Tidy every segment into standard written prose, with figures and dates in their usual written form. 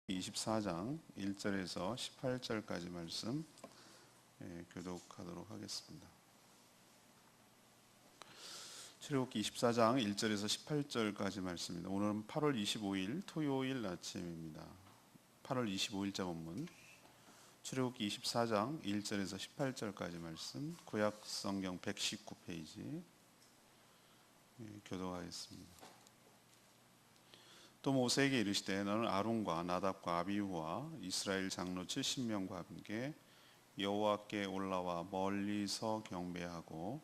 24장 1절에서 18절까지 말씀 교독하도록 하겠습니다. 출애굽기 24장 1절에서 18절까지 말씀입니다. 오늘은 8월 25일 토요일 아침입니다. 8월 25일자 본문 출애굽기 24장 1절에서 18절까지 말씀, 구약 성경 119페이지 교독하겠습니다. 또 모세에게 이르시되 너는 아론과 나답과 아비후와 이스라엘 장로 70명과 함께 여호와께 올라와 멀리서 경배하고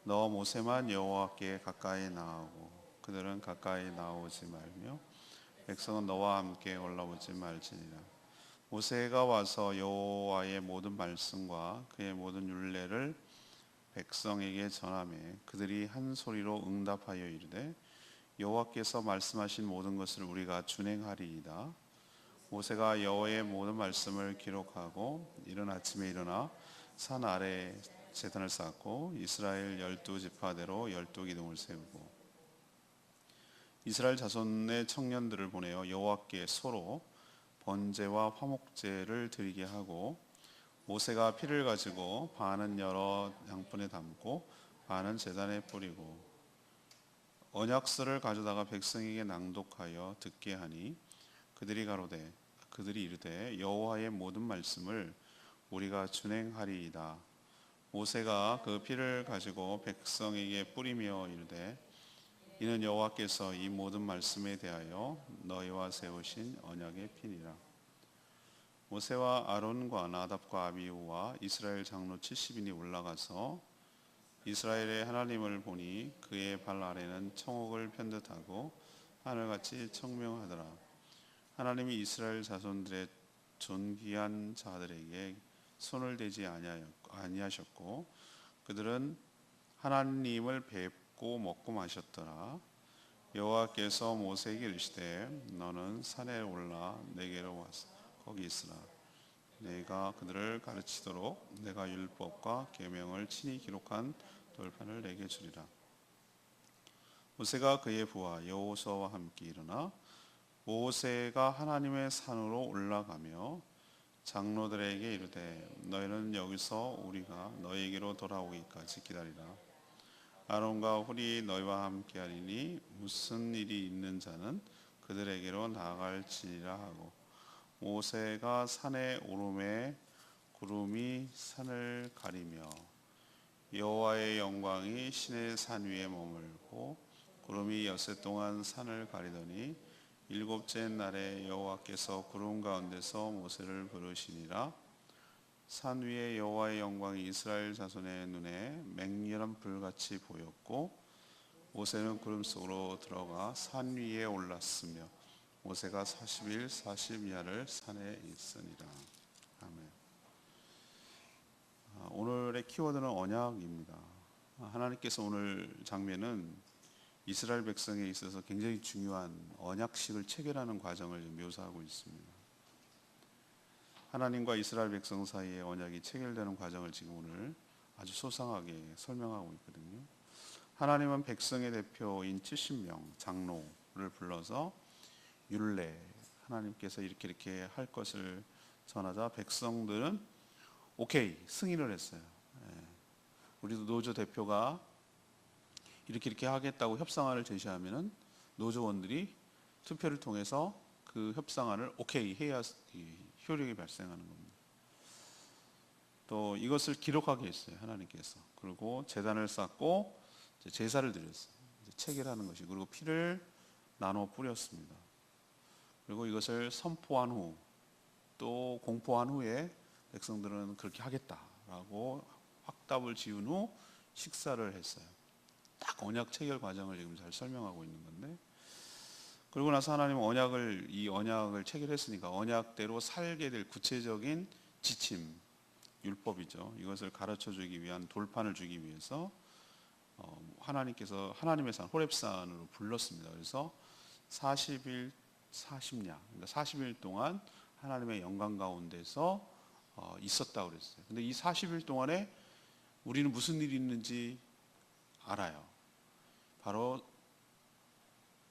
너 모세만 여호와께 가까이 나아오고 그들은 가까이 나오지 말며 백성은 너와 함께 올라오지 말지니라. 모세가 와서 여호와의 모든 말씀과 그의 모든 율례를 백성에게 전하매 그들이 한 소리로 응답하여 이르되 여호와께서 말씀하신 모든 것을 우리가 준행하리이다. 모세가 여호와의 모든 말씀을 기록하고 이른 아침에 일어나 산 아래에 제단을 쌓고 이스라엘 12지파대로 12기둥을 세우고 이스라엘 자손의 청년들을 보내어 여호와께 소로 번제와 화목제를 드리게 하고 모세가 피를 가지고 반은 여러 양푼에 담고 반은 제단에 뿌리고 언약서를 가져다가 백성에게 낭독하여 듣게 하니 그들이 이르되 여호와의 모든 말씀을 우리가 준행하리이다. 모세가 그 피를 가지고 백성에게 뿌리며 이르되 이는 여호와께서 이 모든 말씀에 대하여 너희와 세우신 언약의 피니라. 모세와 아론과 나답과 아비후와 이스라엘 장로 70인이 올라가서 이스라엘의 하나님을 보니 그의 발 아래는 청옥을 편듯하고 하늘같이 청명하더라. 하나님이 이스라엘 자손들의 존귀한 자들에게 손을 대지 아니하셨고 그들은 하나님을 뵙고 먹고 마셨더라. 여호와께서 모세에게 이르시되 너는 산에 올라 내게로 와서 거기 있으라. 내가 그들을 가르치도록 내가 율법과 계명을 친히 기록한 돌판을 내게 주리라. 모세가 그의 부하 여호수아와 함께 일어나 모세가 하나님의 산으로 올라가며 장로들에게 이르되 너희는 여기서 우리가 너희에게로 돌아오기까지 기다리라. 아론과 훌이 너희와 함께 하리니 무슨 일이 있는 자는 그들에게로 나아갈지니라 하고 모세가 산에 오르매 구름이 산을 가리며 여호와의 영광이 시내 산 위에 머물고 구름이 엿새 동안 산을 가리더니 일곱째 날에 여호와께서 구름 가운데서 모세를 부르시니라. 산 위에 여호와의 영광이 이스라엘 자손의 눈에 맹렬한 불같이 보였고 모세는 구름 속으로 들어가 산 위에 올랐으며 모세가 40일 40야를 산에 있으니라. 아멘. 오늘의 키워드는 언약입니다. 하나님께서 오늘 장면은 이스라엘 백성에 있어서 굉장히 중요한 언약식을 체결하는 과정을 묘사하고 있습니다. 하나님과 이스라엘 백성 사이의 언약이 체결되는 과정을 지금 오늘 아주 소상하게 설명하고 있거든요. 하나님은 백성의 대표인 70명 장로를 불러서 율례, 하나님께서 이렇게 할 것을 전하자 백성들은 오케이 승인을 했어요. 우리도 노조 대표가 이렇게 하겠다고 협상안을 제시하면은 노조원들이 투표를 통해서 그 협상안을 오케이 해야 효력이 발생하는 겁니다. 또 이것을 기록하게 했어요, 하나님께서. 그리고 제단을 쌓고 제사를 드렸어요. 체결하는 것이. 그리고 피를 나눠 뿌렸습니다. 그리고 이것을 선포한 후 또 공포한 후에 백성들은 그렇게 하겠다라고 확답을 지은 후 식사를 했어요. 딱 언약 체결 과정을 지금 잘 설명하고 있는 건데, 그리고 나서 하나님은 이 언약을 체결했으니까 언약대로 살게 될 구체적인 지침, 율법이죠. 이것을 가르쳐 주기 위한 돌판을 주기 위해서 하나님께서 하나님의 산 호렙산으로 불렀습니다. 그래서 40일 40야, 그러니까 40일 동안 하나님의 영광 가운데서 있었다고 그랬어요. 근데 이 40일 동안에 우리는 무슨 일이 있는지 알아요. 바로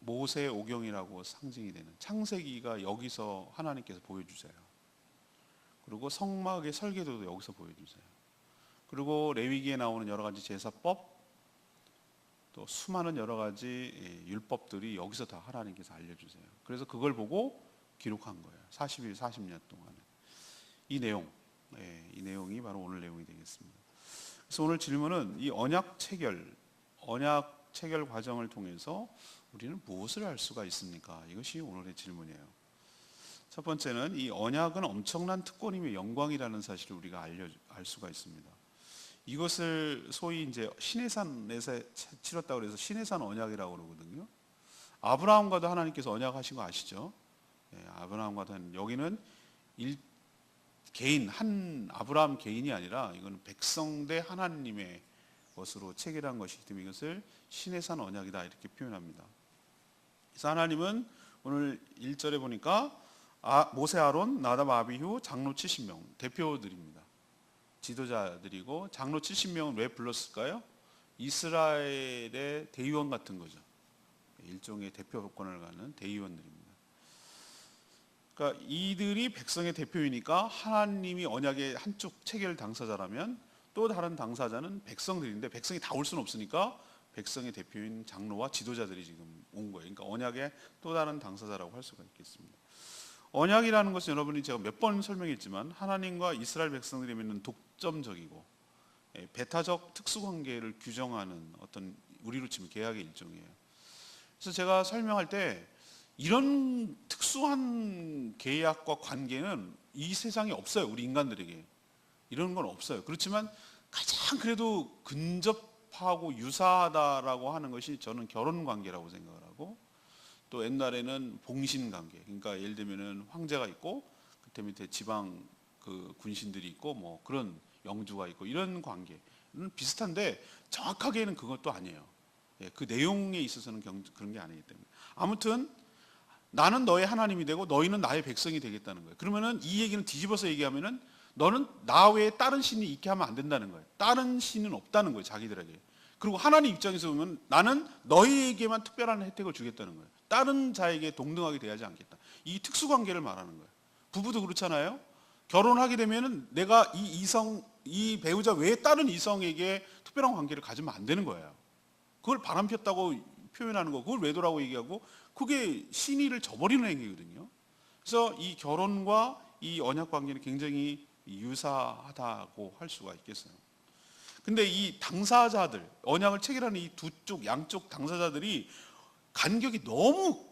모세 오경이라고 상징이 되는 창세기가 여기서 하나님께서 보여주세요. 그리고 성막의 설계도도 여기서 보여주세요. 그리고 레위기에 나오는 여러 가지 제사법, 또 수많은 여러 가지 율법들이 여기서 다 하나님께서 알려주세요. 그래서 그걸 보고 기록한 거예요. 40일, 40년 동안에. 이 내용이 바로 오늘 내용이 되겠습니다. 그래서 오늘 질문은 이 언약 체결 과정을 통해서 우리는 무엇을 알 수가 있습니까? 이것이 오늘의 질문이에요. 첫 번째는 이 언약은 엄청난 특권이며 영광이라는 사실을 우리가 알 수가 있습니다. 이것을 소위 이제 시내산에서 치렀다고 해서 시내산 언약이라고 그러거든요. 아브라함과도 하나님께서 언약하신 거 아시죠? 아브라함과도 여기는 한 아브라함 개인이 아니라 이거는 백성 대 하나님의 것으로 체결한 것이기 때문에 이것을 시내산 언약이다 이렇게 표현합니다. 그래서 하나님은 오늘 1절에 보니까 모세, 아론, 나답, 아비후, 장로 70명 대표들입니다. 지도자들이고 장로 70명은 왜 불렀을까요? 이스라엘의 대의원 같은 거죠. 일종의 대표권을 갖는 대의원들입니다. 그러니까 이들이 백성의 대표이니까 하나님이 언약의 한쪽 체결 당사자라면 또 다른 당사자는 백성들인데 백성이 다 올 수는 없으니까 백성의 대표인 장로와 지도자들이 지금 온 거예요. 그러니까 언약의 또 다른 당사자라고 할 수가 있겠습니다. 언약이라는 것은 여러분이 제가 몇 번 설명했지만 하나님과 이스라엘 백성들이 맺는 독점적이고 배타적 특수관계를 규정하는 어떤 우리로 치면 계약의 일종이에요. 그래서 제가 설명할 때 이런 특수한 계약과 관계는 이 세상에 없어요. 우리 인간들에게 이런 건 없어요. 그렇지만 가장 그래도 근접하고 유사하다라고 하는 것이 저는 결혼 관계라고 생각을 하고, 또 옛날에는 봉신 관계, 그러니까 예를 들면은 황제가 있고 그때 밑에 지방 그 군신들이 있고 뭐 그런 영주가 있고 이런 관계는 비슷한데 정확하게는 그것도 아니에요. 그 내용에 있어서는 그런 게 아니기 때문에. 아무튼 나는 너의 하나님이 되고 너희는 나의 백성이 되겠다는 거예요. 그러면은 이 얘기는 뒤집어서 얘기하면은 너는 나 외에 다른 신이 있게 하면 안 된다는 거예요. 다른 신은 없다는 거예요, 자기들에게. 그리고 하나님 입장에서 보면 나는 너희에게만 특별한 혜택을 주겠다는 거예요. 다른 자에게 동등하게 대하지 않겠다. 이 특수관계를 말하는 거예요. 부부도 그렇잖아요. 결혼하게 되면은 내가 이 배우자 외에 다른 이성에게 특별한 관계를 가지면 안 되는 거예요. 그걸 바람폈다고 표현하는 거, 그걸 외도라고 얘기하고, 그게 신의를 저버리는 행위거든요. 그래서 이 결혼과 이 언약 관계는 굉장히 유사하다고 할 수가 있겠어요. 근데 이 당사자들, 언약을 체결하는 이 양쪽 당사자들이 간격이 너무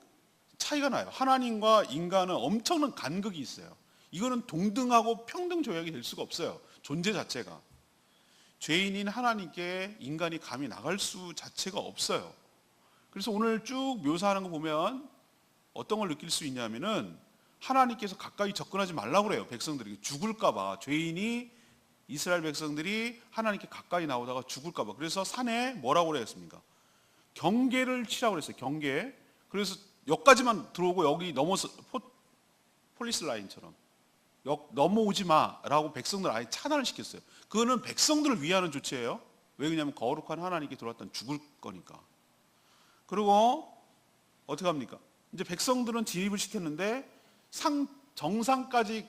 차이가 나요. 하나님과 인간은 엄청난 간극이 있어요. 이거는 동등하고 평등 조약이 될 수가 없어요. 존재 자체가. 죄인인 하나님께 인간이 감히 나갈 수 자체가 없어요. 그래서 오늘 쭉 묘사하는 거 보면 어떤 걸 느낄 수 있냐면은 하나님께서 가까이 접근하지 말라고 그래요. 백성들에게 죽을까봐. 죄인이 이스라엘 백성들이 하나님께 가까이 나오다가 죽을까봐. 그래서 산에 뭐라고 그랬습니까? 경계를 치라고 그랬어요. 경계. 그래서 여기까지만 들어오고 여기 넘어서 폴리스 라인처럼 넘어오지 마라고 백성들 아예 차단을 시켰어요. 그거는 백성들을 위하는 조치예요. 왜 그러냐면 거룩한 하나님께 들어왔다면 죽을 거니까. 그리고 어떻게 합니까? 이제 백성들은 진입을 시켰는데 정상까지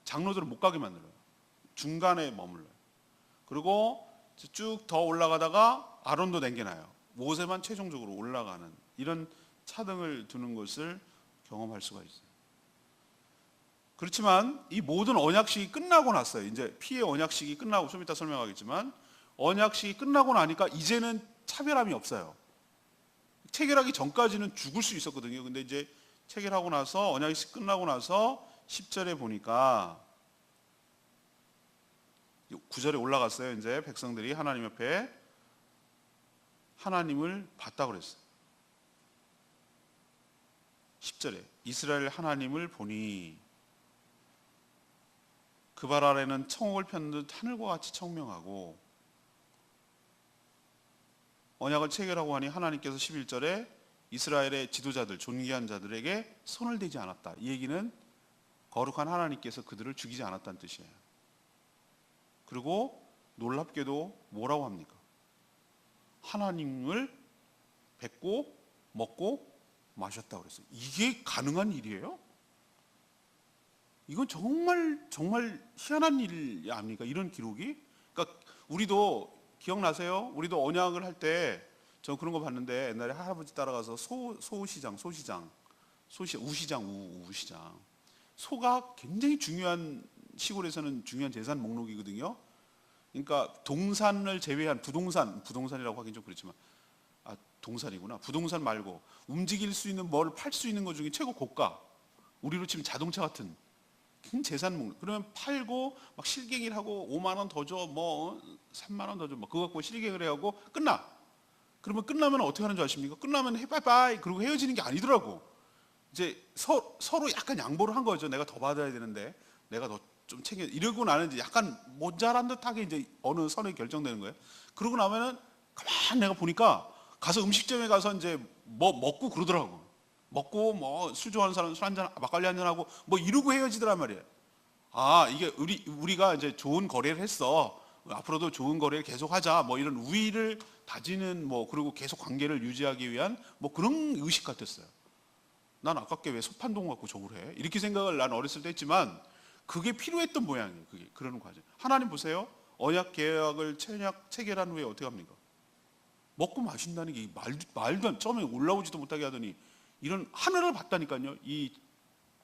장로들을 못 가게 만들어요. 중간에 머물러요. 그리고 쭉 더 올라가다가 아론도 남겨놔요. 모세만 최종적으로 올라가는 이런 차등을 두는 것을 경험할 수가 있어요. 그렇지만 이 모든 언약식이 끝나고 났어요. 이제 피의 언약식이 끝나고, 좀 이따 설명하겠지만 언약식이 끝나고 나니까 이제는 차별함이 없어요. 체결하기 전까지는 죽을 수 있었거든요. 근데 이제 체결하고 나서 언약식 끝나고 나서 10절에 보니까 9절에 올라갔어요. 이제 백성들이 하나님 옆에 하나님을 봤다고 그랬어요. 10절에 이스라엘 하나님을 보니 그 발 아래는 청옥을 폈는 듯 하늘과 같이 청명하고, 언약을 체결하고 하니 하나님께서 11절에 이스라엘의 지도자들, 존귀한 자들에게 손을 대지 않았다. 이 얘기는 거룩한 하나님께서 그들을 죽이지 않았다는 뜻이에요. 그리고 놀랍게도 뭐라고 합니까? 하나님을 뵙고 먹고 마셨다고 그랬어요. 이게 가능한 일이에요? 이건 정말 정말 희한한 일 아닙니까? 이런 기록이? 그러니까 우리도 기억나세요? 우리도 언약을 할 때 저 그런 거 봤는데 옛날에 할아버지 따라가서 우시장, 우시장. 소가 굉장히 중요한, 시골에서는 중요한 재산 목록이거든요. 그러니까 동산을 제외한 부동산이라고 하긴 좀 그렇지만, 동산이구나. 부동산 말고 움직일 수 있는, 뭘 팔 수 있는 것 중에 최고 고가, 우리로 치면 자동차 같은 큰 재산 목록. 그러면 팔고 막 실갱이를 하고 5만 원 더 줘, 뭐 3만 원 더 줘, 뭐 그거 갖고 실갱이를 하고 끝나. 그러면 끝나면 어떻게 하는 줄 아십니까? 끝나면 바이바이 그러고 헤어지는 게 아니더라고. 이제 서로 약간 양보를 한 거죠. 내가 더 받아야 되는데 내가 더 좀 챙겨, 이러고 나는 이제 약간 모자란 듯하게 이제 어느 선에 결정되는 거예요. 그러고 나면은 가만 내가 보니까 가서 음식점에 가서 이제 뭐 먹고 그러더라고. 먹고 뭐 술 좋아하는 사람 술 한잔, 막걸리 한잔 하고 뭐 이러고 헤어지더란 말이에요. 이게 우리가 이제 좋은 거래를 했어. 앞으로도 좋은 거래를 계속하자. 뭐 이런 우위를 다지는, 뭐 그리고 계속 관계를 유지하기 위한 뭐 그런 의식 같았어요. 난 아깝게 왜 소판동 갖고 저걸 해? 이렇게 생각을 난 어렸을 때 했지만 그게 필요했던 모양이에요. 그게 그러는 과정. 하나님 보세요. 언약 계약을 체결한 후에 어떻게 합니까? 먹고 마신다는 게 말도 안, 처음에 올라오지도 못하게 하더니 이런 하늘을 봤다니까요. 이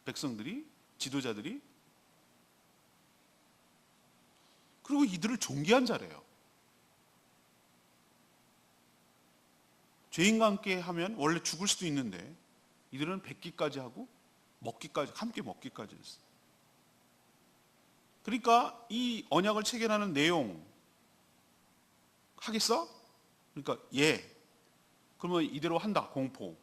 백성들이, 지도자들이. 그리고 이들을 존귀한 자래요. 죄인과 함께 하면 원래 죽을 수도 있는데 이들은 뱉기까지 하고 먹기까지, 함께 먹기까지 했어요. 그러니까 이 언약을 체결하는 내용 하겠어? 그러니까 그러면 이대로 한다. 공포.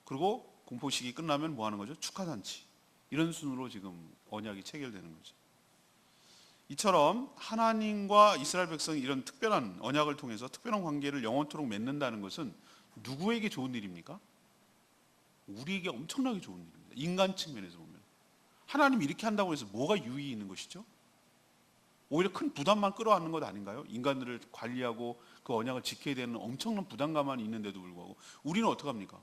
그리고 공포식이 끝나면 뭐 하는 거죠? 축하잔치. 이런 순으로 지금 언약이 체결되는 거죠. 이처럼 하나님과 이스라엘 백성이 이런 특별한 언약을 통해서 특별한 관계를 영원토록 맺는다는 것은 누구에게 좋은 일입니까? 우리에게 엄청나게 좋은 일입니다. 인간 측면에서 보면. 하나님이 이렇게 한다고 해서 뭐가 유익이 있는 것이죠? 오히려 큰 부담만 끌어안는 것 아닌가요? 인간들을 관리하고 그 언약을 지켜야 되는 엄청난 부담감만 있는데도 불구하고 우리는 어떡합니까?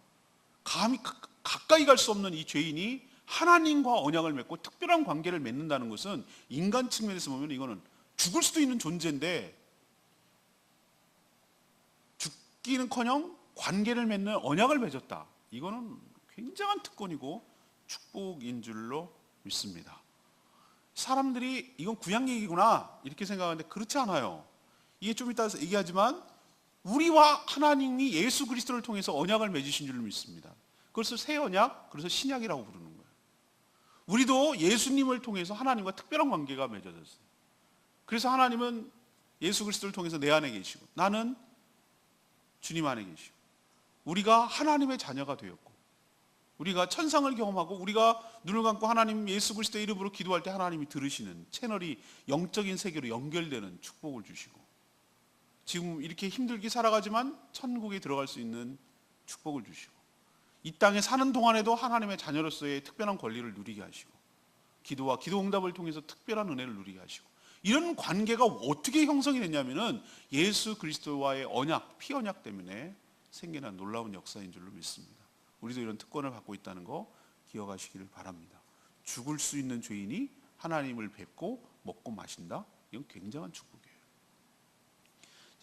감히 가까이 갈 수 없는 이 죄인이 하나님과 언약을 맺고 특별한 관계를 맺는다는 것은 인간 측면에서 보면 이거는 죽을 수도 있는 존재인데 죽기는커녕 관계를 맺는 언약을 맺었다. 이거는 굉장한 특권이고 축복인 줄로 믿습니다. 사람들이 이건 구약 얘기구나 이렇게 생각하는데 그렇지 않아요. 이게 좀 이따 얘기하지만 우리와 하나님이 예수 그리스도를 통해서 언약을 맺으신 줄로 믿습니다. 그것을 새 언약, 그래서 신약이라고 부르는 거예요. 우리도 예수님을 통해서 하나님과 특별한 관계가 맺어졌어요. 그래서 하나님은 예수 그리스도를 통해서 내 안에 계시고 나는 주님 안에 계시고 우리가 하나님의 자녀가 되었고 우리가 천상을 경험하고 우리가 눈을 감고 하나님 예수 그리스도의 이름으로 기도할 때 하나님이 들으시는 채널이 영적인 세계로 연결되는 축복을 주시고 지금 이렇게 힘들게 살아가지만 천국에 들어갈 수 있는 축복을 주시고 이 땅에 사는 동안에도 하나님의 자녀로서의 특별한 권리를 누리게 하시고 기도와 기도 응답을 통해서 특별한 은혜를 누리게 하시고 이런 관계가 어떻게 형성이 됐냐면은 예수 그리스도와의 언약, 피 언약 때문에 생겨난 놀라운 역사인 줄로 믿습니다. 우리도 이런 특권을 갖고 있다는 거 기억하시기를 바랍니다. 죽을 수 있는 죄인이 하나님을 뵙고 먹고 마신다? 이건 굉장한 축복이에요.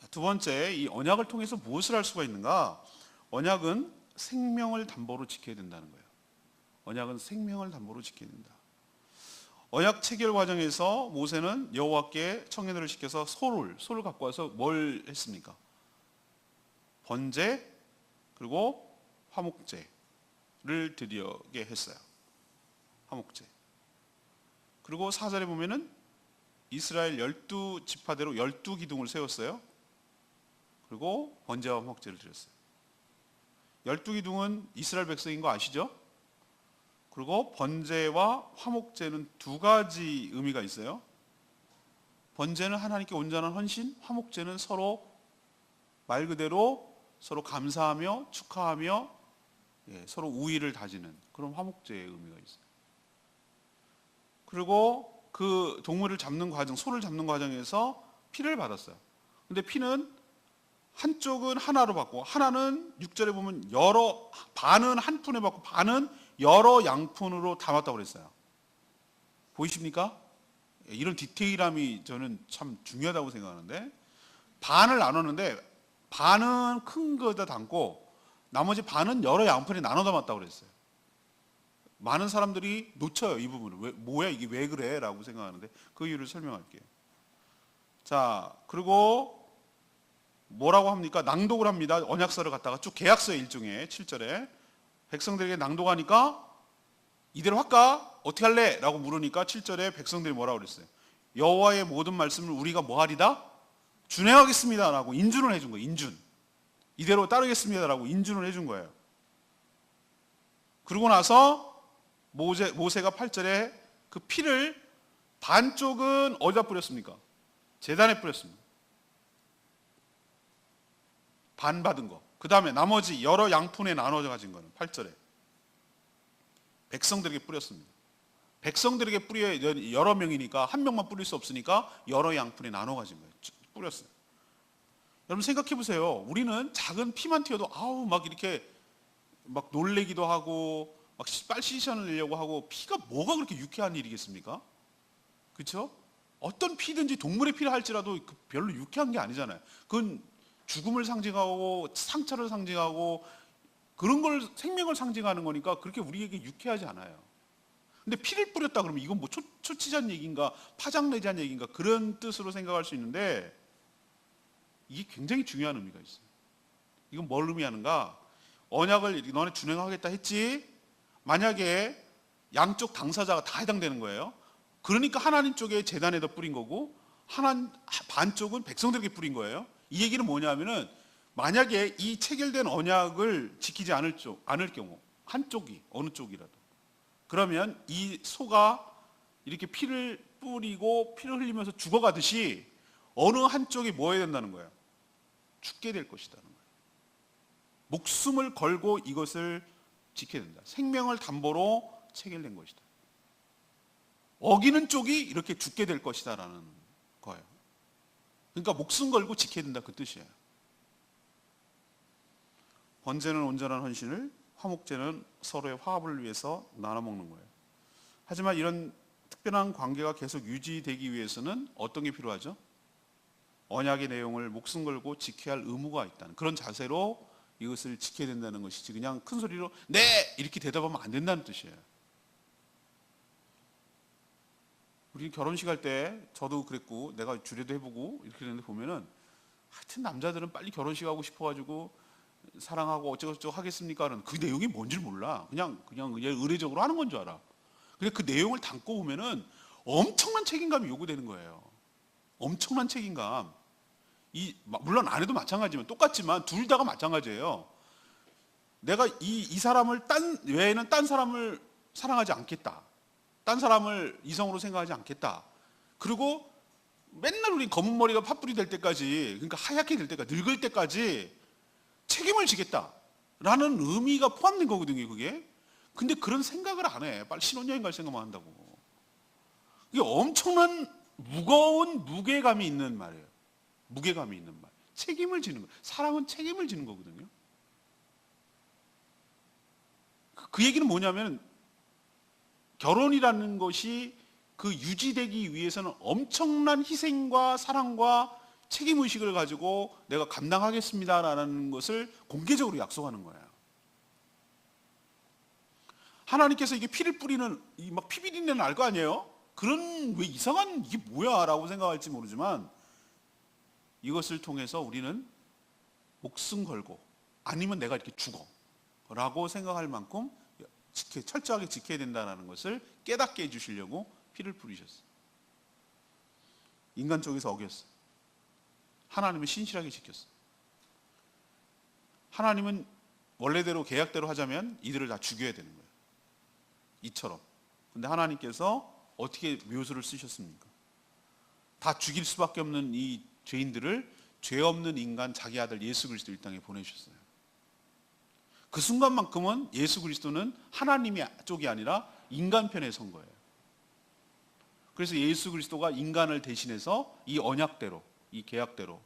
자, 두 번째, 이 언약을 통해서 무엇을 할 수가 있는가? 언약은 생명을 담보로 지켜야 된다는 거예요. 언약은 생명을 담보로 지켜야 된다. 언약 체결 과정에서 모세는 여호와께 청년들을 시켜서 소를 갖고 와서 뭘 했습니까? 번제 그리고 화목제를 드리게 했어요. 화목제. 그리고 4절에 보면은 이스라엘 12지파대로 12기둥을 세웠어요. 그리고 번제와 화목제를 드렸어요. 12기둥은 이스라엘 백성인 거 아시죠? 그리고 번제와 화목제는 두 가지 의미가 있어요. 번제는 하나님께 온전한 헌신, 화목제는 서로 말 그대로 서로 감사하며 축하하며 서로 우위를 다지는 그런 화목제의 의미가 있어요. 그리고 그 동물을 잡는 과정, 소를 잡는 과정에서 피를 받았어요. 근데 피는 한쪽은 하나로 받고 하나는 6절에 보면 여러 반은 한 푼에 받고 반은 여러 양푼으로 담았다고 그랬어요. 보이십니까? 이런 디테일함이 저는 참 중요하다고 생각하는데, 반을 나눴는데 반은 큰 거에다 담고 나머지 반은 여러 양푼에 나눠 담았다고 그랬어요. 많은 사람들이 놓쳐요, 이 부분을. 왜, 뭐야 이게 왜 그래? 라고 생각하는데 그 이유를 설명할게요. 자, 그리고 뭐라고 합니까? 낭독을 합니다. 언약서를 갖다가 쭉 계약서의 일종의 7절에 백성들에게 낭독하니까 이대로 할까? 어떻게 할래? 라고 물으니까 7절에 백성들이 뭐라고 그랬어요? 여호와의 모든 말씀을 우리가 뭐 하리다? 준행하겠습니다 라고 인준을 해준 거예요. 인준. 이대로 따르겠습니다 라고 인준을 해준 거예요. 그러고 나서 모세가 8절에 그 피를 반쪽은 어디다 뿌렸습니까? 제단에 뿌렸습니다. 반 받은 거. 그 다음에 나머지 여러 양푼에 나눠져 가진 거는 8절에 백성들에게 뿌렸습니다. 백성들에게 뿌려 여러 명이니까 한 명만 뿌릴 수 없으니까 여러 양푼에 나눠 가진 거예요. 뿌렸어요. 여러분 생각해 보세요. 우리는 작은 피만 튀어도 아우 막 이렇게 막 놀래기도 하고 막 빨리 시션을 내려고 하고, 피가 뭐가 그렇게 유쾌한 일이겠습니까? 그렇죠? 어떤 피든지 동물의 피를 할지라도 별로 유쾌한 게 아니잖아요. 그건 죽음을 상징하고 상처를 상징하고 그런 걸, 생명을 상징하는 거니까 그렇게 우리에게 유쾌하지 않아요. 근데 피를 뿌렸다 그러면 이건 뭐 초치자는 얘기인가 파장내자는 얘기인가 그런 뜻으로 생각할 수 있는데, 이게 굉장히 중요한 의미가 있어요. 이건 뭘 의미하는가? 언약을 너네 준행하겠다 했지? 만약에 양쪽 당사자가 다 해당되는 거예요. 그러니까 하나님 쪽에 제단에다 뿌린 거고 반쪽은 백성들에게 뿌린 거예요. 이 얘기는 뭐냐면은 만약에 이 체결된 언약을 지키지 않을 경우 한쪽이 어느 쪽이라도, 그러면 이 소가 이렇게 피를 뿌리고 피를 흘리면서 죽어가듯이 어느 한쪽이 뭐 해야 된다는 거예요? 죽게 될 것이라는 거예요. 목숨을 걸고 이것을 지켜야 된다. 생명을 담보로 체결된 것이다. 어기는 쪽이 이렇게 죽게 될 것이다라는 거예요. 그러니까 목숨 걸고 지켜야 된다 그 뜻이에요. 번제는 온전한 헌신을, 화목제는 서로의 화합을 위해서 나눠 먹는 거예요. 하지만 이런 특별한 관계가 계속 유지되기 위해서는 어떤 게 필요하죠? 언약의 내용을 목숨 걸고 지켜야 할 의무가 있다는 그런 자세로 이것을 지켜야 된다는 것이지, 그냥 큰 소리로 네! 이렇게 대답하면 안 된다는 뜻이에요. 우리 결혼식 할 때 저도 그랬고 내가 주례도 해보고 이렇게 되는데 보면은 하여튼 남자들은 빨리 결혼식 하고 싶어가지고 사랑하고 어쩌고저쩌고 하겠습니까? 하는 그 내용이 뭔지를 몰라. 그냥 의례적으로 하는 건 줄 알아. 근데 그 내용을 담고 보면은 엄청난 책임감이 요구되는 거예요. 엄청난 책임감. 물론 아내도 마찬가지지만 똑같지만 둘 다가 마찬가지예요. 내가 이 사람을 외에는 딴 사람을 사랑하지 않겠다. 딴 사람을 이성으로 생각하지 않겠다. 그리고 맨날 우리 검은 머리가 팥불이 될 때까지, 그러니까 하얗게 될 때까지, 늙을 때까지 책임을 지겠다라는 의미가 포함된 거거든요, 그게. 근데 그런 생각을 안 해. 빨리 신혼여행 갈 생각만 한다고. 이게 엄청난 무거운 무게감이 있는 말이에요. 무게감이 있는 말. 책임을 지는 거. 사랑은 책임을 지는 거거든요. 그 얘기는 뭐냐면 결혼이라는 것이 그 유지되기 위해서는 엄청난 희생과 사랑과 책임의식을 가지고 내가 감당하겠습니다라는 것을 공개적으로 약속하는 거예요. 하나님께서 이게 피를 뿌리는 막 피비린내는 알 거 아니에요? 그런 왜 이상한 이게 뭐야 라고 생각할지 모르지만 이것을 통해서 우리는 목숨 걸고 아니면 내가 이렇게 죽어 라고 생각할 만큼 철저하게 지켜야 된다는 것을 깨닫게 해주시려고 피를 뿌리셨어요. 인간 쪽에서 어겼어요. 하나님은 신실하게 지켰어요. 하나님은 원래대로 계약대로 하자면 이들을 다 죽여야 되는 거예요. 이처럼. 근데 하나님께서 어떻게 묘수를 쓰셨습니까? 다 죽일 수밖에 없는 이 죄인들을 죄 없는 인간 자기 아들 예수 그리스도 이 땅에 보내주셨어요. 그 순간만큼은 예수 그리스도는 하나님의 쪽이 아니라 인간 편에 선 거예요. 그래서 예수 그리스도가 인간을 대신해서 이 언약대로, 이 계약대로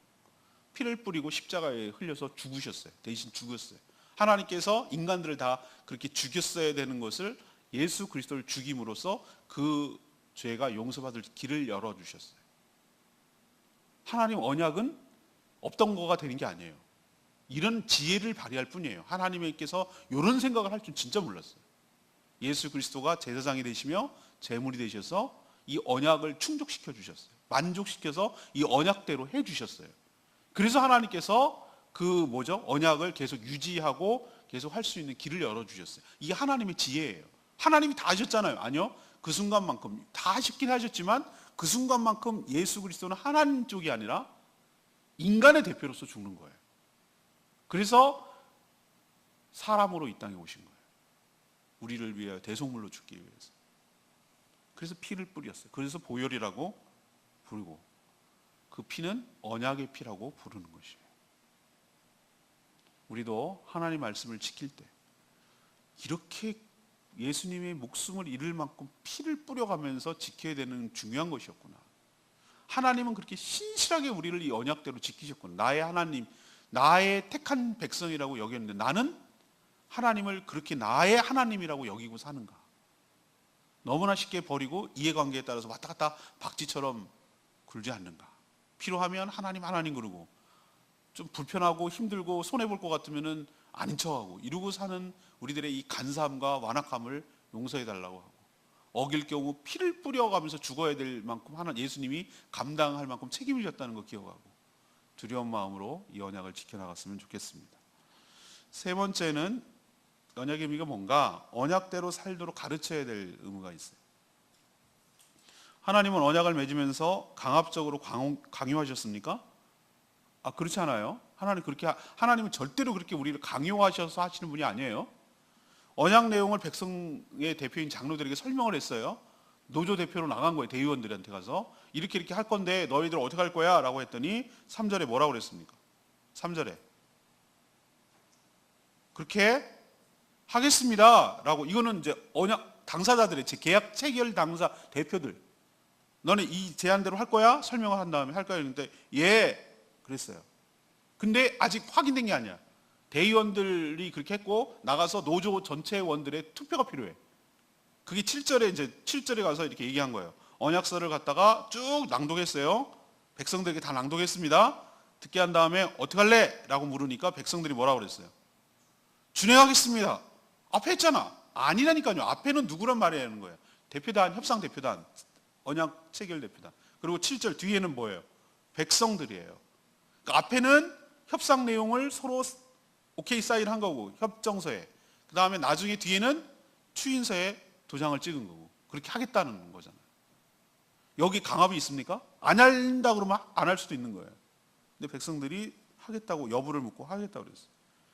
피를 뿌리고 십자가에 흘려서 죽으셨어요. 대신 죽었어요. 하나님께서 인간들을 다 그렇게 죽였어야 되는 것을 예수 그리스도를 죽임으로써 그 죄가 용서받을 길을 열어주셨어요. 하나님 언약은 없던 거가 되는 게 아니에요. 이런 지혜를 발휘할 뿐이에요. 하나님께서 이런 생각을 할 줄 진짜 몰랐어요. 예수 그리스도가 제사장이 되시며 제물이 되셔서 이 언약을 충족시켜 주셨어요. 만족시켜서 이 언약대로 해 주셨어요. 그래서 하나님께서 그 언약을 계속 유지하고 계속 할 수 있는 길을 열어 주셨어요. 이게 하나님의 지혜예요. 하나님이 다 하셨잖아요. 아니요. 그 순간만큼 다 하셨긴 하셨지만 그 순간만큼 예수 그리스도는 하나님 쪽이 아니라 인간의 대표로서 죽는 거예요. 그래서 사람으로 이 땅에 오신 거예요. 우리를 위하여 대속물로 죽기 위해서. 그래서 피를 뿌렸어요. 그래서 보혈이라고 부르고 그 피는 언약의 피라고 부르는 것이에요. 우리도 하나님 말씀을 지킬 때 이렇게 예수님의 목숨을 잃을 만큼 피를 뿌려가면서 지켜야 되는 중요한 것이었구나. 하나님은 그렇게 신실하게 우리를 이 언약대로 지키셨구나. 나의 하나님, 나의 택한 백성이라고 여겼는데 나는 하나님을 그렇게 나의 하나님이라고 여기고 사는가? 너무나 쉽게 버리고 이해관계에 따라서 왔다 갔다 박쥐처럼 굴지 않는가? 필요하면 하나님 그러고 좀 불편하고 힘들고 손해볼 것 같으면 아닌 척하고 이러고 사는 우리들의 이 간사함과 완악함을 용서해달라고 하고, 어길 경우 피를 뿌려가면서 죽어야 될 만큼 예수님이 감당할 만큼 책임을 졌다는 거 기억하고 두려운 마음으로 이 언약을 지켜나갔으면 좋겠습니다. 세 번째는 언약의 의미가 뭔가? 언약대로 살도록 가르쳐야 될 의무가 있어요. 하나님은 언약을 맺으면서 강압적으로 강요하셨습니까? 그렇지 않아요. 하나님은 절대로 그렇게 우리를 강요하셔서 하시는 분이 아니에요. 언약 내용을 백성의 대표인 장로들에게 설명을 했어요. 노조 대표로 나간 거예요. 대의원들한테 가서 이렇게 할 건데 너희들 어떻게 할 거야? 라고 했더니 3절에 뭐라고 그랬습니까? 3절에 그렇게 하겠습니다 라고. 이거는 이제 언약 당사자들의 계약 체결 당사 대표들, 너네 이 제안대로 할 거야? 설명을 한 다음에 할 거야 했는데 예 그랬어요. 근데 아직 확인된 게 아니야. 대의원들이 그렇게 했고 나가서 노조 전체 원들의 투표가 필요해. 그게 7절에 가서 이렇게 얘기한 거예요. 언약서를 갖다가 쭉 낭독했어요. 백성들에게 다 낭독했습니다. 듣게 한 다음에 어떻게 할래? 라고 물으니까 백성들이 뭐라고 그랬어요? 준행하겠습니다. 앞에 했잖아. 아니라니까요. 앞에는 누구란 말이야 하는 거예요. 대표단, 협상 대표단, 언약 체결 대표단. 그리고 7절 뒤에는 뭐예요? 백성들이에요. 그러니까 앞에는 협상 내용을 서로 오케이 사인한 거고 협정서에, 그 다음에 나중에 뒤에는 추인서에 도장을 찍은 거고 그렇게 하겠다는 거잖아요. 여기 강압이 있습니까? 안 한다 그러면 안 할 수도 있는 거예요. 근데 백성들이 하겠다고 여부를 묻고 하겠다고 그랬어요.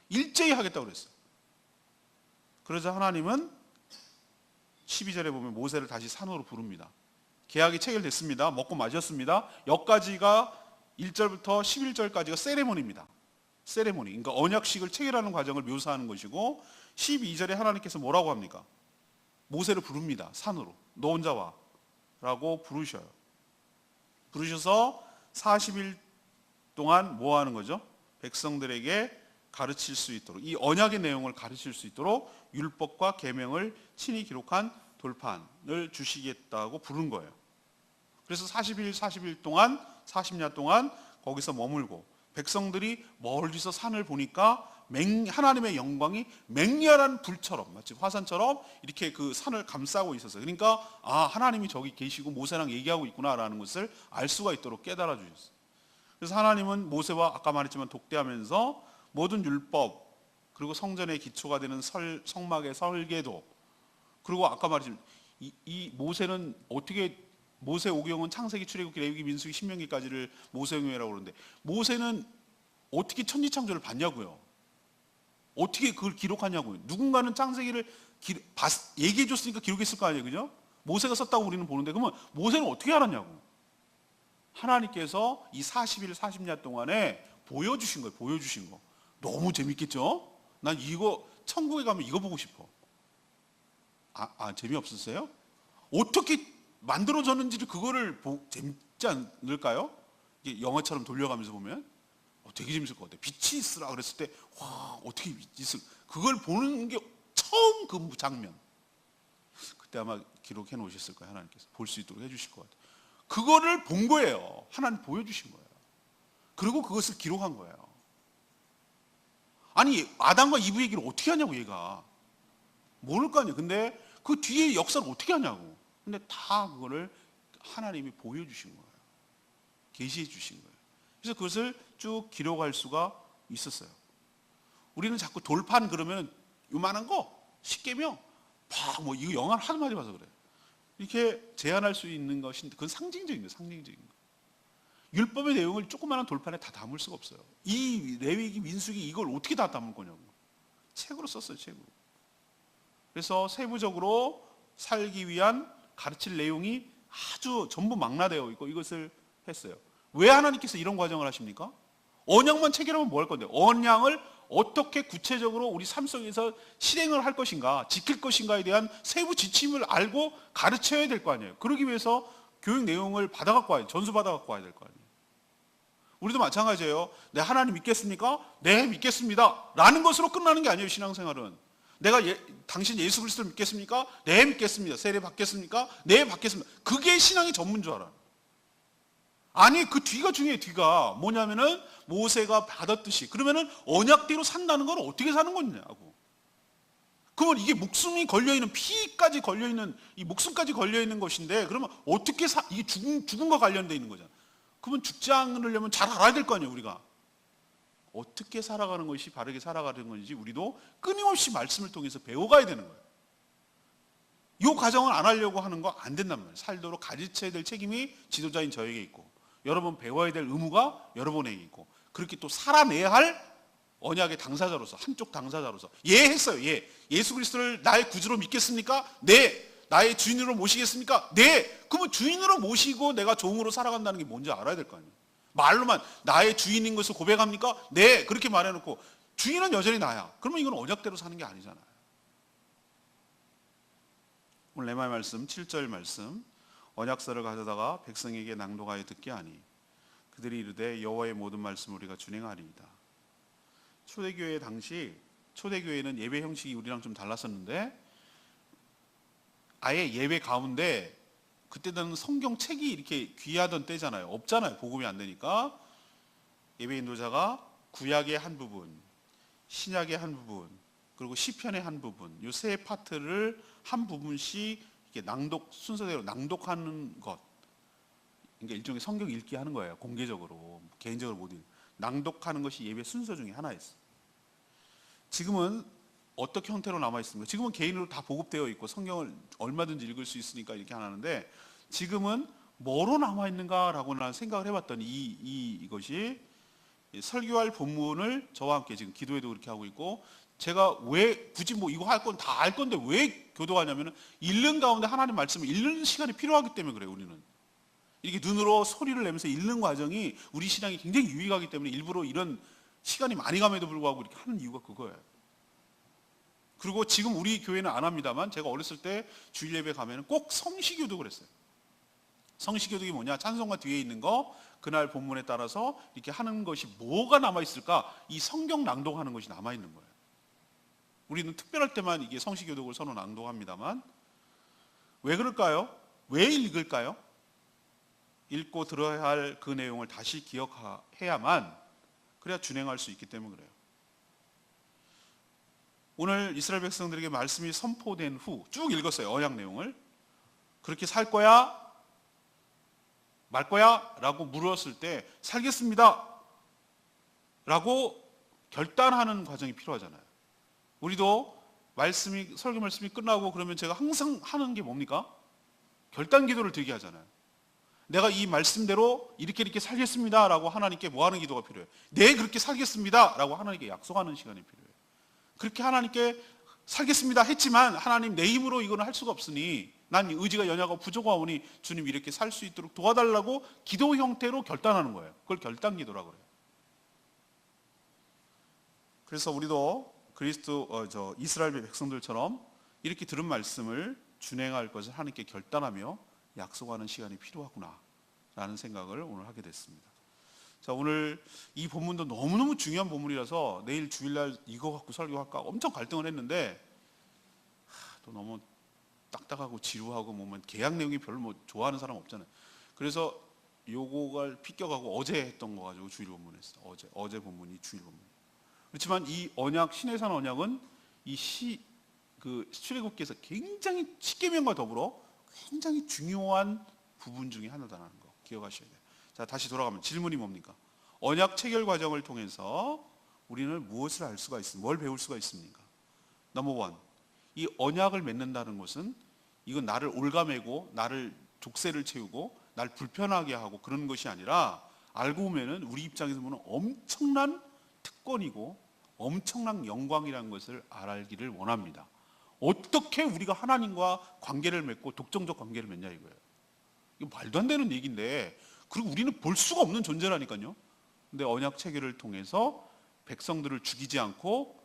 일제히 하겠다고 그랬어요. 그러자 하나님은 12절에 보면 모세를 다시 산으로 부릅니다. 계약이 체결됐습니다. 먹고 마셨습니다. 여기까지가 1절부터 11절까지가 세레모니입니다. 세레모니. 그러니까 언약식을 체결하는 과정을 묘사하는 것이고 12절에 하나님께서 뭐라고 합니까? 모세를 부릅니다. 산으로. 너 혼자 와. 라고 부르셔요. 부르셔서 40일 동안 뭐 하는 거죠? 백성들에게 가르칠 수 있도록, 이 언약의 내용을 가르칠 수 있도록 율법과 계명을 친히 기록한 돌판을 주시겠다고 부른 거예요. 그래서 40일 동안 40년 동안 거기서 머물고 백성들이 멀리서 산을 보니까 하나님의 영광이 맹렬한 불처럼 마치 화산처럼 이렇게 그 산을 감싸고 있었어요. 그러니까 하나님이 저기 계시고 모세랑 얘기하고 있구나라는 것을 알 수가 있도록 깨달아 주셨어요. 그래서 하나님은 모세와 아까 말했지만 독대하면서 모든 율법, 그리고 성전의 기초가 되는 성막의 설계도, 그리고 아까 말했지만 이 모세는 어떻게, 모세 오경은 창세기, 출애굽기, 레위기, 민수기, 신명기까지를 모세오경이라고 그러는데 모세는 어떻게 천지창조를 봤냐고요. 어떻게 그걸 기록하냐고요. 누군가는 창세기를 얘기해 줬으니까 기록했을 거 아니에요. 그죠? 모세가 썼다고 우리는 보는데 그러면 모세는 어떻게 알았냐고. 하나님께서 이 40일 40년 동안에 보여주신 거예요. 보여주신 거. 너무 재밌겠죠? 난 이거 천국에 가면 이거 보고 싶어. 재미없으세요? 어떻게 만들어졌는지를 그거를 재밌지 않을까요? 이게 영화처럼 돌려가면서 보면 되게 재밌을 것 같아. 빛이 있으라 그랬을 때 와, 어떻게 있을, 그걸 보는 게 처음 그 장면. 그때 아마 기록해 놓으셨을 거예요. 하나님께서 볼 수 있도록 해주실 것 같아요. 그거를 본 거예요. 하나님 보여주신 거예요. 그리고 그것을 기록한 거예요. 아니, 아담과 이브 얘기를 어떻게 하냐고. 얘가 모를 거 아니에요. 근데 그 뒤에 역사를 어떻게 하냐고. 근데 다 그거를 하나님이 보여주신 거예요. 계시해 주신 거예요. 그래서 그것을 쭉 기록할 수가 있었어요. 우리는 자꾸 돌판 그러면 요만한 거 10계명 뭐 이거 영화를 하도 많이 봐서 그래. 이렇게 제한할 수 있는 것인데 그건 상징적인 거예요. 상징적인 거. 율법의 내용을 조그마한 돌판에 다 담을 수가 없어요. 이 레위기, 민수기 이걸 어떻게 다 담을 거냐고. 책으로 썼어요. 책으로. 그래서 세부적으로 살기 위한 가르칠 내용이 아주 전부 망라되어 있고 이것을 했어요. 왜 하나님께서 이런 과정을 하십니까? 언약만 체결하면 뭐 할 건데? 언약을 어떻게 구체적으로 우리 삶 속에서 실행을 할 것인가, 지킬 것인가에 대한 세부 지침을 알고 가르쳐야 될 거 아니에요. 그러기 위해서 교육 내용을 받아갖고 와야, 전수 받아갖고 와야 될 거 아니에요. 우리도 마찬가지예요. 네, 하나님 믿겠습니까? 네, 믿겠습니다. 라는 것으로 끝나는 게 아니에요, 신앙생활은. 내가 당신 예수 그리스도를 믿겠습니까? 네, 믿겠습니다. 세례 받겠습니까? 네, 받겠습니다. 그게 신앙의 전문 줄 알아요. 아니, 그 뒤가 중요해요. 뒤가 뭐냐면은 모세가 받았듯이, 그러면은 언약대로 산다는 건 어떻게 사는 거냐고. 그러면 이게 목숨이 걸려있는, 피까지 걸려있는, 이 목숨까지 걸려있는 것인데, 그러면 어떻게 이게 죽음과 관련되어 있는 거잖아. 그러면 죽지 않으려면 잘 알아야 될 거 아니에요. 우리가 어떻게 살아가는 것이 바르게 살아가는 건지 우리도 끊임없이 말씀을 통해서 배워가야 되는 거예요. 이 과정을 안 하려고 하는 거 안 된단 말이에요. 살도록 가르쳐야 될 책임이 지도자인 저에게 있고, 여러분 배워야 될 의무가 여러분에게 있고, 그렇게 또 살아내야 할 언약의 당사자로서, 한쪽 당사자로서. 예 했어요. 예. 예수 그리스도를 나의 구주로 믿겠습니까? 네. 나의 주인으로 모시겠습니까? 네. 그러면 주인으로 모시고 내가 종으로 살아간다는 게 뭔지 알아야 될 거 아니에요. 말로만 나의 주인인 것을 고백합니까? 네. 그렇게 말해놓고 주인은 여전히 나야. 그러면 이건 언약대로 사는 게 아니잖아요. 오늘 레마의 말씀 7절 말씀, 언약서를 가져다가 백성에게 낭독하여 듣게 하니 그들이 이르되 여호와의 모든 말씀을 우리가 준행하리이다. 초대교회 당시, 초대교회는 예배 형식이 우리랑 좀 달랐었는데 아예 예배 가운데, 그때는 성경책이 이렇게 귀하던 때잖아요. 없잖아요. 복음이 안 되니까 예배 인도자가 구약의 한 부분, 신약의 한 부분, 그리고 시편의 한 부분, 이 세 파트를 한 부분씩 이렇게 낭독, 순서대로 낭독하는 것. 그러니까 일종의 성경 읽기 하는 거예요. 공개적으로, 개인적으로 못 읽는. 낭독하는 것이 예배 순서 중에 하나였어요. 지금은 어떻게 형태로 남아 있습니까? 지금은 개인으로 다 보급되어 있고 성경을 얼마든지 읽을 수 있으니까 이렇게 하는데, 지금은 뭐로 남아 있는가라고 난 생각을 해봤더니 이것이 설교할 본문을 저와 함께 지금 기도회도 그렇게 하고 있고, 제가 왜 굳이 뭐 이거 할 건 다 알 건데 왜 교도하냐면은 읽는 가운데 하나님 말씀을 읽는 시간이 필요하기 때문에 그래요. 우리는 이렇게 눈으로 소리를 내면서 읽는 과정이 우리 신앙이 굉장히 유익하기 때문에 일부러 이런 시간이 많이 감에도 불구하고 이렇게 하는 이유가 그거예요. 그리고 지금 우리 교회는 안 합니다만, 제가 어렸을 때 주일 예배 가면은 꼭 성시교독을 했어요. 성시교독이 뭐냐? 찬송가 뒤에 있는 거, 그날 본문에 따라서 이렇게 하는 것이 뭐가 남아있을까? 이 성경 낭독하는 것이 남아있는 거예요. 우리는 특별할 때만 이게 성시교독을 서로 낭독합니다만, 왜 그럴까요? 왜 읽을까요? 읽고 들어야 할 그 내용을 다시 기억해야만, 그래야 준행할 수 있기 때문에 그래요. 오늘 이스라엘 백성들에게 말씀이 선포된 후 쭉 읽었어요. 언약 내용을. 그렇게 살 거야? 말 거야? 라고 물었을 때 살겠습니다 라고 결단하는 과정이 필요하잖아요. 우리도 설교 말씀이 끝나고 그러면 제가 항상 하는 게 뭡니까? 결단 기도를 드리게 하잖아요. 내가 이 말씀대로 이렇게 살겠습니다 라고 하나님께 뭐 하는 기도가 필요해요? 네, 그렇게 살겠습니다 라고 하나님께 약속하는 시간이 필요해요. 그렇게 하나님께 살겠습니다 했지만, 하나님 내 힘으로 이거는 할 수가 없으니 난 의지가 연약하고 부족하오니 주님 이렇게 살 수 있도록 도와달라고 기도 형태로 결단하는 거예요. 그걸 결단 기도라고 그래요. 그래서 우리도 이스라엘 백성들처럼 이렇게 들은 말씀을 준행할 것을 하나님께 결단하며 약속하는 시간이 필요하구나 라는 생각을 오늘 하게 됐습니다. 자, 오늘 이 본문도 너무너무 중요한 본문이라서 내일 주일날 이거 갖고 설교할까 엄청 갈등을 했는데 또 너무 딱딱하고 지루하고 계약 내용이 별로 좋아하는 사람 없잖아요. 그래서 요거가 픽겨가고 어제 했던 거 가지고 주일 본문 했어요. 어제 본문이 주일 본문. 그렇지만 이 언약, 신의 산 언약은 출애굽기에서 굉장히 십계명과 더불어 굉장히 중요한 부분 중에 하나다라는 거 기억하셔야 돼요. 자, 다시 돌아가면 질문이 뭡니까? 언약 체결 과정을 통해서 우리는 무엇을 알 수가 있습니까? 뭘 배울 수가 있습니까? 넘버 원, 이 언약을 맺는다는 것은 이건 나를 올가매고 나를 족쇄를 채우고 날 불편하게 하고 그런 것이 아니라 알고 보면은 우리 입장에서 보면 엄청난 특권이고 엄청난 영광이라는 것을 알기를 원합니다. 어떻게 우리가 하나님과 관계를 맺고 독점적 관계를 맺냐 이거예요. 이거 말도 안 되는 얘기인데, 그리고 우리는 볼 수가 없는 존재라니까요. 근데 언약 체결을 통해서 백성들을 죽이지 않고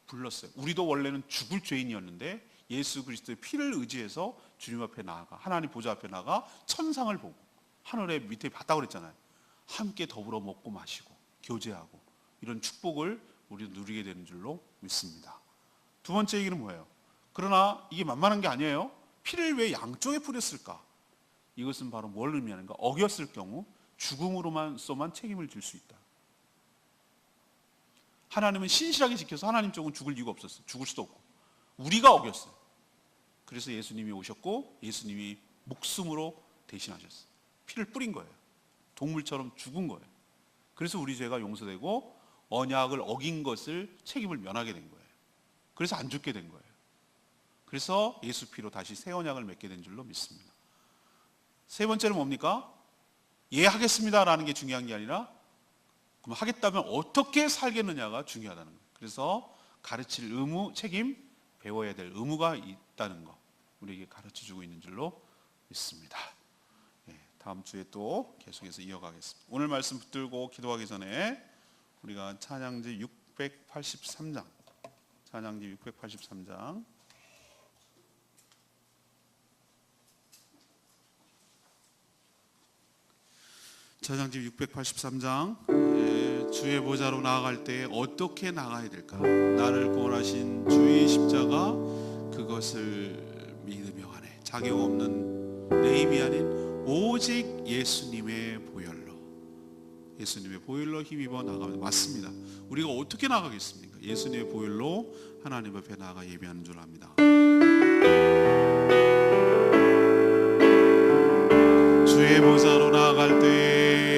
불렀어요. 우리도 원래는 죽을 죄인이었는데 예수 그리스도의 피를 의지해서 주님 앞에 나아가, 하나님 보좌 앞에 나가 천상을 보고 하늘의 밑에 바닥을 했잖아요. 함께 더불어 먹고 마시고 교제하고 이런 축복을 우리도 누리게 되는 줄로 믿습니다. 두 번째 얘기는 뭐예요? 그러나 이게 만만한 게 아니에요. 피를 왜 양쪽에 뿌렸을까? 이것은 바로 뭘 의미하는가? 어겼을 경우 죽음으로만서만 책임을 질 수 있다. 하나님은 신실하게 지켜서 하나님 쪽은 죽을 이유가 없었어요. 죽을 수도 없고 우리가 어겼어요. 그래서 예수님이 오셨고 예수님이 목숨으로 대신하셨어요. 피를 뿌린 거예요. 동물처럼 죽은 거예요. 그래서 우리 죄가 용서되고 언약을 어긴 것을 책임을 면하게 된 거예요. 그래서 안 죽게 된 거예요. 그래서 예수 피로 다시 새 언약을 맺게 된 줄로 믿습니다. 세 번째는 뭡니까? 예, 하겠습니다라는 게 중요한 게 아니라 그럼 하겠다면 어떻게 살겠느냐가 중요하다는 거예요. 그래서 가르칠 의무, 책임, 배워야 될 의무가 있다는 거 우리에게 가르쳐주고 있는 줄로 믿습니다. 다음 주에 또 계속해서 이어가겠습니다. 오늘 말씀 붙들고 기도하기 전에 우리가 찬양지 683장 찬양지 683장 찬양지 683장 주의 보좌로 나아갈 때 어떻게 나가야 될까? 나를 구원하신 주의 십자가 그것을 믿으며 가네. 자격 없는 내 힘이 아닌 오직 예수님의 보혈로 힘입어 나가면 맞습니다. 우리가 어떻게 나가겠습니까? 예수님의 보혈로 하나님 앞에 나가 예배하는 줄 압니다. 주의 보좌로 나갈 때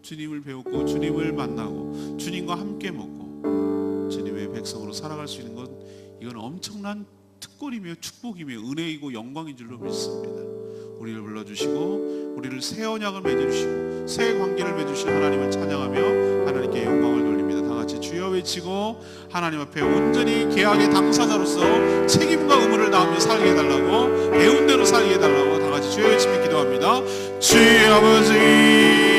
주님을 배웠고 주님을 만나고 주님과 함께 먹고 주님의 백성으로 살아갈 수 있는 것, 이건 엄청난 특권이며 축복이며 은혜이고 영광인 줄로 믿습니다. 우리를 불러주시고 우리를 새 언약을 맺어주시고 새 관계를 맺으신 하나님을 찬양하며 하나님께 영광을 돌립니다. 다 같이 주여 외치고 하나님 앞에 온전히 계약의 당사자로서 책임과 의무를 다하며 살게 해달라고, 배운 대로 살게 해달라고 다 같이 주여 외치며 기도합니다. 주의 아버지,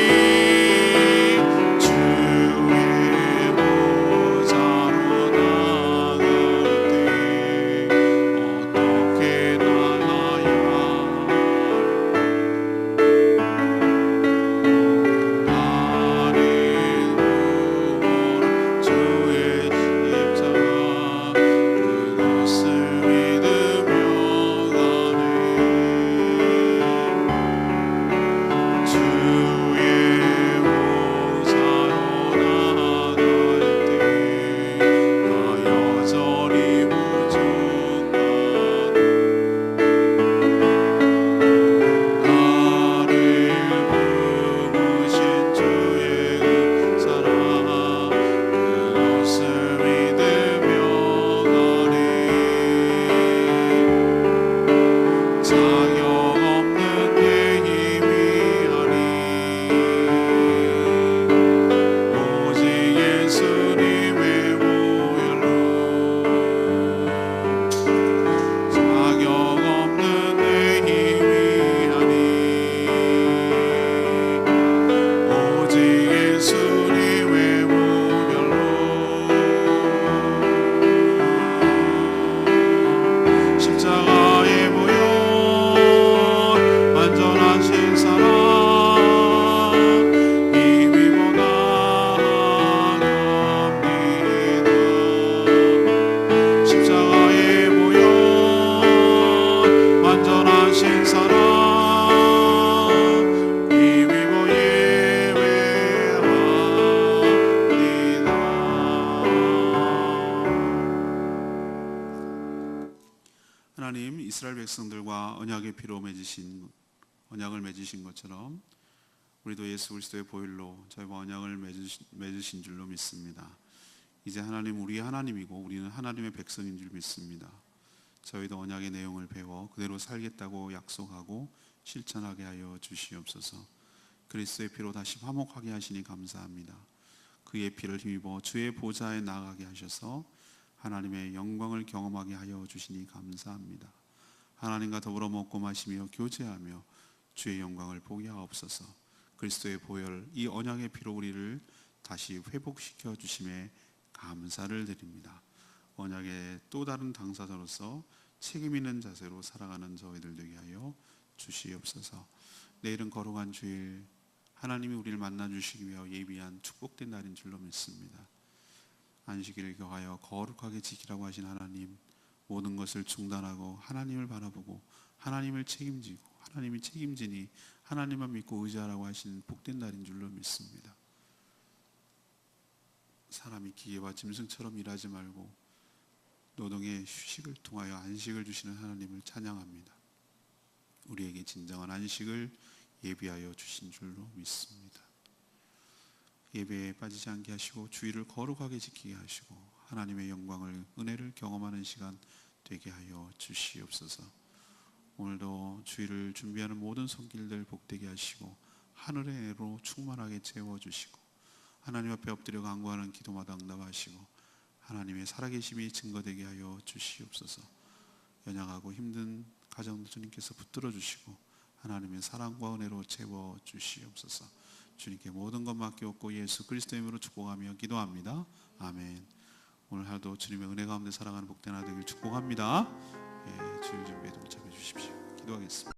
하나님 이스라엘 백성들과 언약의 피로 언약을 맺으신 것처럼 우리도 예수 그리스도의 보혈로 저희와 언약을 맺으신 줄로 믿습니다. 이제 하나님 우리의 하나님이고 우리는 하나님의 백성인 줄 믿습니다. 저희도 언약의 내용을 배워 그대로 살겠다고 약속하고 실천하게 하여 주시옵소서. 그리스도의 피로 다시 화목하게 하시니 감사합니다. 그의 피를 힘입어 주의 보좌에 나아가게 하셔서 하나님의 영광을 경험하게 하여 주시니 감사합니다. 하나님과 더불어 먹고 마시며 교제하며 주의 영광을 보게 하옵소서. 그리스도의 보혈, 이 언약의 피로 우리를 다시 회복시켜 주심에 감사를 드립니다. 언약의 또 다른 당사자로서 책임 있는 자세로 살아가는 저희들 되게 하여 주시옵소서. 내일은 거룩한 주일, 하나님이 우리를 만나 주시기 위하여 예비한 축복된 날인 줄로 믿습니다. 안식일을 경하여 거룩하게 지키라고 하신 하나님, 모든 것을 중단하고 하나님을 바라보고 하나님을 책임지고 하나님이 책임지니 하나님만 믿고 의지하라고 하신 복된 날인 줄로 믿습니다. 사람이 기계와 짐승처럼 일하지 말고 노동의 휴식을 통하여 안식을 주시는 하나님을 찬양합니다. 우리에게 진정한 안식을 예비하여 주신 줄로 믿습니다. 예배에 빠지지 않게 하시고 주일을 거룩하게 지키게 하시고 하나님의 영광을, 은혜를 경험하는 시간 되게 하여 주시옵소서. 오늘도 주일을 준비하는 모든 손길들 복되게 하시고 하늘의 은혜로 충만하게 채워주시고 하나님 앞에 엎드려 간구하는 기도마다 응답하시고 하나님의 살아계심이 증거되게 하여 주시옵소서. 연약하고 힘든 가정들 주님께서 붙들어 주시고 하나님의 사랑과 은혜로 채워 주시옵소서. 주님께 모든 것 맡겨놓고 예수 그리스도의 이름으로 축복하며 기도합니다. 아멘. 오늘 하루도 주님의 은혜 가운데 살아가는 복된 하루 되길 축복합니다. 주일 준비에 동참해 주십시오. 기도하겠습니다.